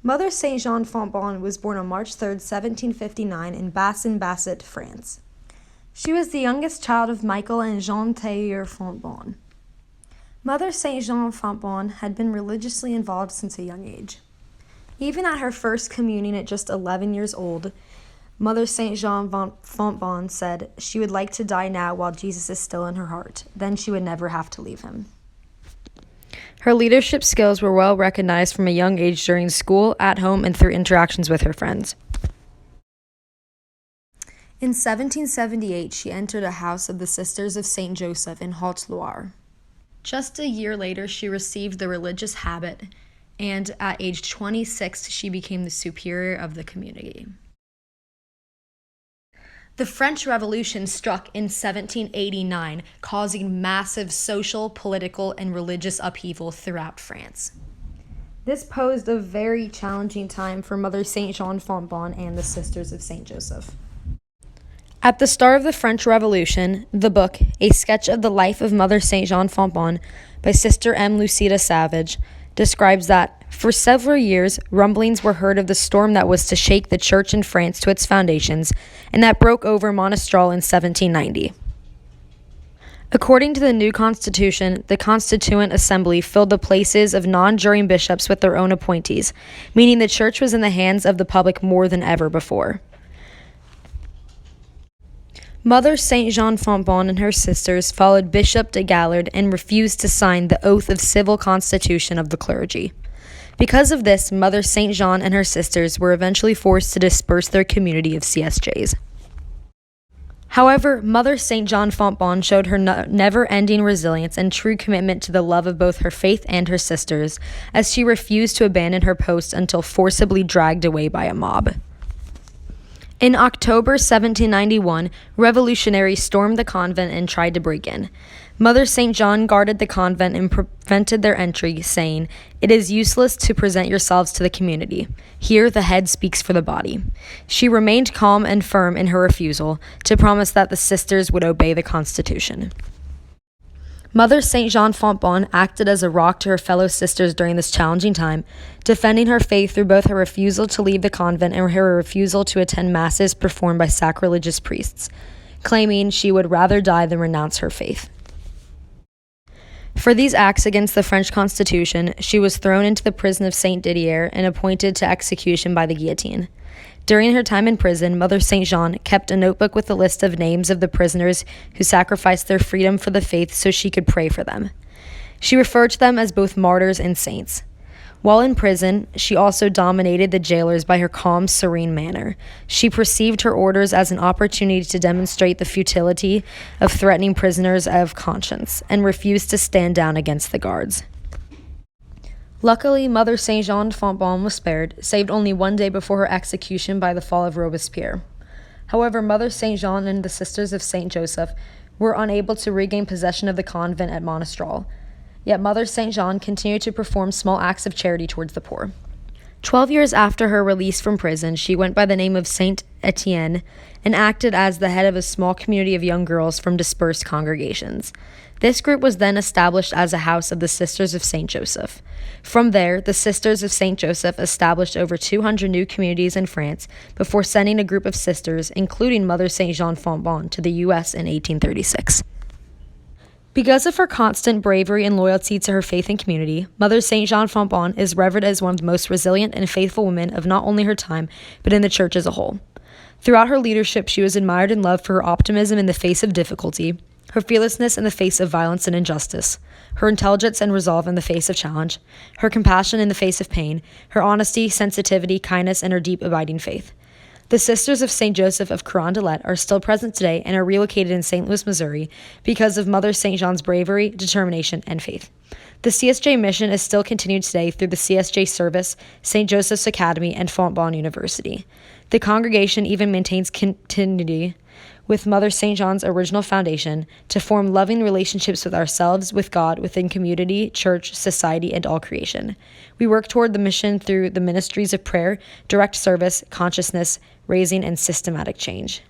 Mother Saint Jean Fontbonne was born on March 3, 1759 in Bassin-Basset, France. She was the youngest child of Michael and Jean Thayer Fontbonne. Mother Saint Jean Fontbonne had been religiously involved since a young age. Even at her first communion at just 11 years old, Mother Saint Jean Fontbonne said she would like to die now while Jesus is still in her heart. Then she would never have to leave him. Her leadership skills were well recognized from a young age during school, at home, and through interactions with her friends. In 1778, she entered a house of the Sisters of Saint Joseph in Haute-Loire. Just a year later, she received the religious habit, and at age 26, she became the superior of the community. The French Revolution struck in 1789, causing massive social, political, and religious upheaval throughout France. This posed a very challenging time for Mother Saint Jean Fontbonne and the Sisters of Saint Joseph. At the start of the French Revolution, the book, A Sketch of the Life of Mother Saint Jean Fontbonne by Sister M. Lucida Savage, describes that, for several years, rumblings were heard of the storm that was to shake the church in France to its foundations, and that broke over Montreal in 1790. According to the new constitution, the Constituent Assembly filled the places of non-juring bishops with their own appointees, meaning the church was in the hands of the public more than ever before. Mother Saint Jean Fontbonne and her sisters followed Bishop de Gallard and refused to sign the oath of civil constitution of the clergy. Because of this, Mother Saint Jean and her sisters were eventually forced to disperse their community of CSJs. However, Mother Saint Jean Fontbonne showed her never-ending resilience and true commitment to the love of both her faith and her sisters, as she refused to abandon her post until forcibly dragged away by a mob. In October 1791, revolutionaries stormed the convent and tried to break in. Mother St. John guarded the convent and prevented their entry, saying, "It is useless to present yourselves to the community. Here the head speaks for the body." She remained calm and firm in her refusal to promise that the sisters would obey the Constitution. Mother Saint Jean Fontbonne acted as a rock to her fellow sisters during this challenging time, defending her faith through both her refusal to leave the convent and her refusal to attend masses performed by sacrilegious priests, claiming she would rather die than renounce her faith. For these acts against the French Constitution, she was thrown into the prison of Saint Didier and appointed to execution by the guillotine. During her time in prison, Mother Saint Jean kept a notebook with a list of names of the prisoners who sacrificed their freedom for the faith so she could pray for them. She referred to them as both martyrs and saints. While in prison, she also dominated the jailers by her calm, serene manner. She perceived her orders as an opportunity to demonstrate the futility of threatening prisoners of conscience and refused to stand down against the guards. Luckily, Mother Saint Jean Fontbonne was spared, saved only one day before her execution by the fall of Robespierre. However, Mother Saint Jean and the Sisters of Saint Joseph were unable to regain possession of the convent at Montreal. Yet Mother Saint Jean continued to perform small acts of charity towards the poor. 12 years after her release from prison, she went by the name of Saint Etienne and acted as the head of a small community of young girls from dispersed congregations. This group was then established as a house of the Sisters of Saint Joseph. From there, the Sisters of Saint Joseph established over 200 new communities in France before sending a group of sisters, including Mother Saint Jean Fontbonne, to the U.S. in 1836. Because of her constant bravery and loyalty to her faith and community, Mother Saint Jean Fontbonne is revered as one of the most resilient and faithful women of not only her time, but in the church as a whole. Throughout her leadership, she was admired and loved for her optimism in the face of difficulty, her fearlessness in the face of violence and injustice, her intelligence and resolve in the face of challenge, her compassion in the face of pain, her honesty, sensitivity, kindness, and her deep abiding faith. The Sisters of St. Joseph of Carondelet are still present today and are relocated in St. Louis, Missouri, because of Mother St. Jean's bravery, determination, and faith. The CSJ mission is still continued today through the CSJ Service, St. Joseph's Academy, and Fontbonne University. The congregation even maintains continuity with Mother St. John's original foundation to form loving relationships with ourselves, with God, within community, church, society, and all creation. We work toward the mission through the ministries of prayer, direct service, consciousness, raising, and systematic change.